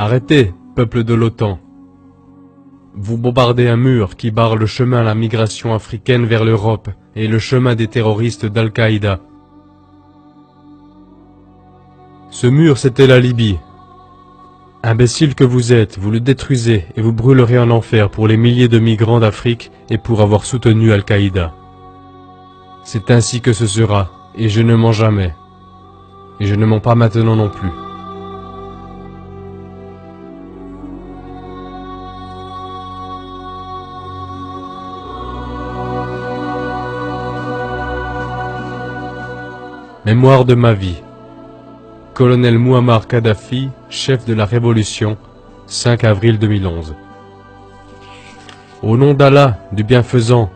Arrêtez, peuple de l'OTAN. Vous bombardez un mur qui barre le chemin à la migration africaine vers l'Europe et le chemin des terroristes d'Al-Qaïda. Ce mur, c'était la Libye. Imbécile que vous êtes, vous le détruisez et vous brûlerez en enfer pour les milliers de migrants d'Afrique et pour avoir soutenu Al-Qaïda. C'est ainsi que ce sera, et je ne mens jamais. Et je ne mens pas maintenant non plus. Mémoire de ma vie. Colonel Mouammar Kadhafi, chef de la Révolution, 5 avril 2011. Au nom d'Allah, du bienfaisant,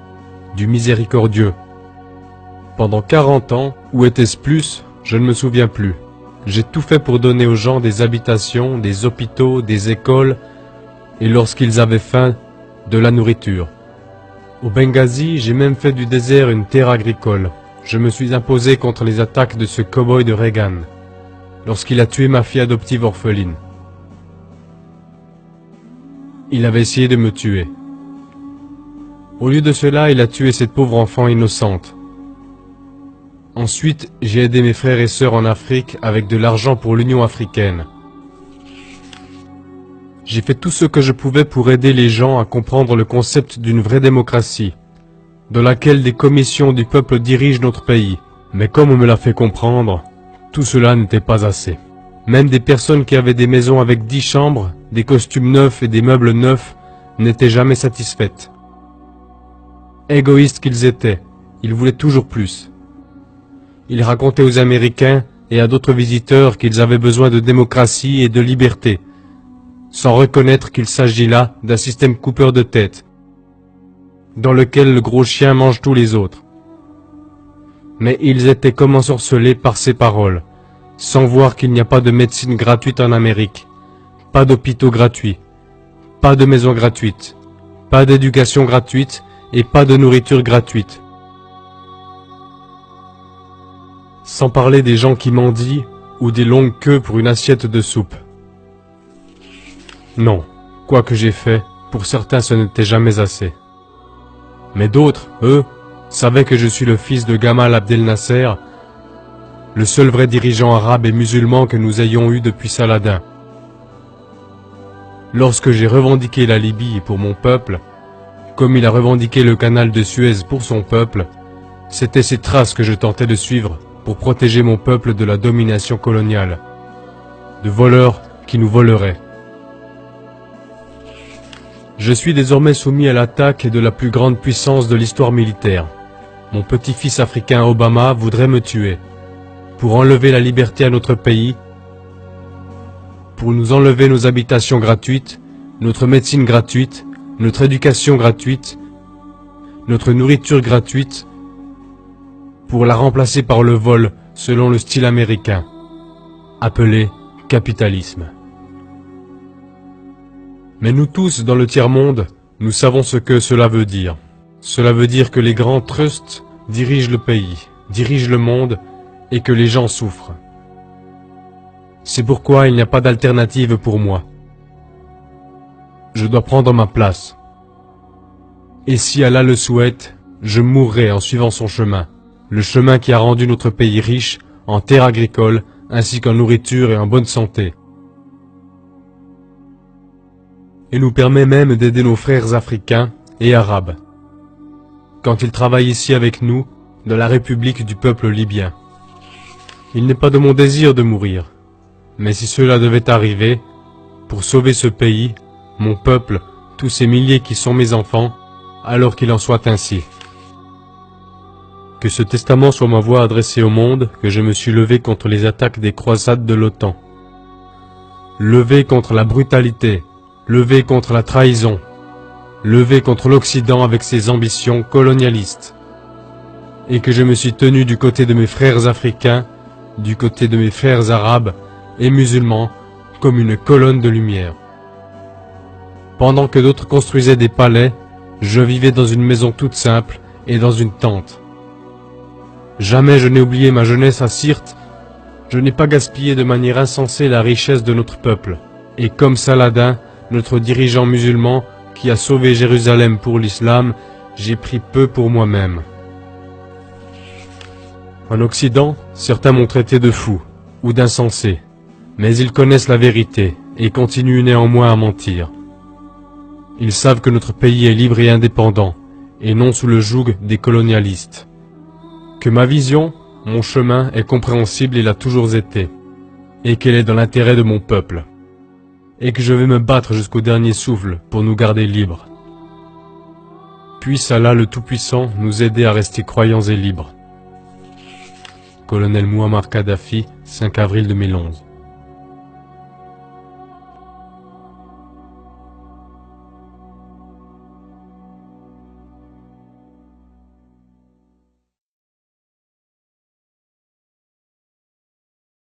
du miséricordieux. Pendant 40 ans, ou était-ce plus, je ne me souviens plus. J'ai tout fait pour donner aux gens des habitations, des hôpitaux, des écoles, et lorsqu'ils avaient faim, de la nourriture. Au Benghazi, j'ai même fait du désert une terre agricole. Je me suis imposé contre les attaques de ce cow-boy de Reagan, lorsqu'il a tué ma fille adoptive orpheline. Il avait essayé de me tuer. Au lieu de cela, il a tué cette pauvre enfant innocente. Ensuite, j'ai aidé mes frères et sœurs en Afrique avec de l'argent pour l'Union africaine. J'ai fait tout ce que je pouvais pour aider les gens à comprendre le concept d'une vraie démocratie, dans laquelle des commissions du peuple dirigent notre pays. Mais comme on me l'a fait comprendre, tout cela n'était pas assez. Même des personnes qui avaient des maisons avec 10 chambres, des costumes neufs et des meubles neufs n'étaient jamais satisfaites. Égoïstes qu'ils étaient, ils voulaient toujours plus. Ils racontaient aux Américains et à d'autres visiteurs qu'ils avaient besoin de démocratie et de liberté, sans reconnaître qu'il s'agit là d'un système coupeur de tête, dans lequel le gros chien mange tous les autres. Mais ils étaient comme ensorcelés par ces paroles, sans voir qu'il n'y a pas de médecine gratuite en Amérique, pas d'hôpitaux gratuits, pas de maisons gratuites, pas d'éducation gratuite et pas de nourriture gratuite. Sans parler des gens qui mendient ou des longues queues pour une assiette de soupe. Non, quoi que j'ai fait, pour certains ce n'était jamais assez. Mais d'autres, eux, savaient que je suis le fils de Gamal Abdel Nasser, le seul vrai dirigeant arabe et musulman que nous ayons eu depuis Saladin. Lorsque j'ai revendiqué la Libye pour mon peuple, comme il a revendiqué le canal de Suez pour son peuple, c'était ces traces que je tentais de suivre pour protéger mon peuple de la domination coloniale, de voleurs qui nous voleraient. Je suis désormais soumis à l'attaque de la plus grande puissance de l'histoire militaire. Mon petit-fils africain Obama voudrait me tuer, pour enlever la liberté à notre pays, pour nous enlever nos habitations gratuites, notre médecine gratuite, notre éducation gratuite, notre nourriture gratuite, pour la remplacer par le vol selon le style américain, appelé capitalisme. Mais nous tous, dans le tiers-monde, nous savons ce que cela veut dire. Cela veut dire que les grands trusts dirigent le pays, dirigent le monde, et que les gens souffrent. C'est pourquoi il n'y a pas d'alternative pour moi. Je dois prendre ma place. Et si Allah le souhaite, je mourrai en suivant son chemin, le chemin qui a rendu notre pays riche en terres agricoles, ainsi qu'en nourriture et en bonne santé. Et nous permet même d'aider nos frères africains et arabes, quand ils travaillent ici avec nous, dans la République du peuple libyen. Il n'est pas de mon désir de mourir, mais si cela devait arriver, pour sauver ce pays, mon peuple, tous ces milliers qui sont mes enfants, alors qu'il en soit ainsi. Que ce testament soit ma voix adressée au monde, que je me suis levé contre les attaques des croisades de l'OTAN. Levé contre la brutalité, levé contre la trahison, levé contre l'Occident avec ses ambitions colonialistes. Et que je me suis tenu du côté de mes frères africains, du côté de mes frères arabes et musulmans, comme une colonne de lumière. Pendant que d'autres construisaient des palais, je vivais dans une maison toute simple et dans une tente. Jamais je n'ai oublié ma jeunesse à Sirte, je n'ai pas gaspillé de manière insensée la richesse de notre peuple. Et comme Saladin, notre dirigeant musulman qui a sauvé Jérusalem pour l'islam, j'ai pris peu pour moi-même. En Occident, certains m'ont traité de fou ou d'insensé, mais ils connaissent la vérité et continuent néanmoins à mentir. Ils savent que notre pays est libre et indépendant, et non sous le joug des colonialistes. Que ma vision, mon chemin est compréhensible et l'a toujours été, et qu'elle est dans l'intérêt de mon peuple, et que je vais me battre jusqu'au dernier souffle pour nous garder libres. Puisse Allah le Tout-Puissant nous aider à rester croyants et libres. Colonel Mouammar Kadhafi, 5 avril 2011.